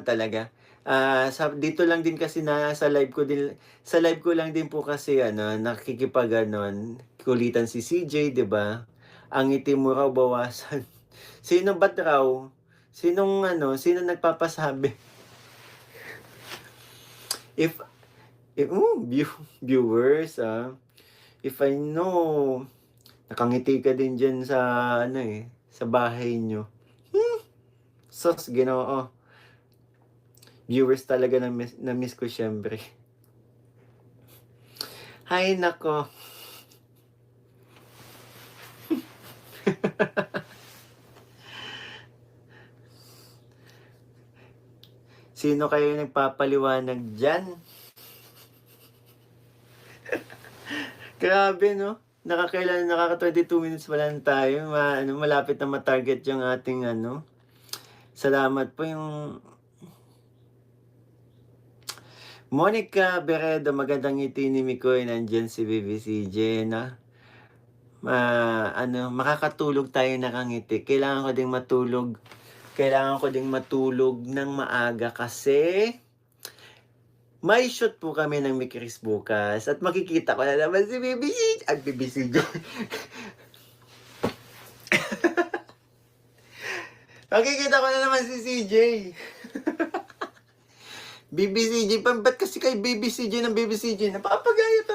talaga. Dito lang din kasi sa live ko lang din po kasi nakikipag-ganon, kulitan si CJ, 'di ba? Ang ngiti mo raw bawasan. Sino ba't raw? Sino nagpapasabi? If viewers, if I know, nakangiti ka din diyan sa sa bahay niyo. Sus, Ginoo. Viewers talaga na-miss ko siyempre. Hay nako. Sino kayo nagpapaliwanag diyan? Grabe 'no? Nakaka 22 minutes pa lang tayo, malapit na ma-target yung ating salamat po yung Monica Beredo, magandang ngiti ni Mikoy, nandiyan si BBCJ na. Makakatulog tayo nakangiti. Kailangan ko ding matulog ng maaga kasi may shoot po kami ng Mikris bukas at makikita ko na naman si BBC at BBCJ. Makikita ko na naman si CJ. BBCJ, ba't kasi kay BBCJ ng BBCJ? Napapagaya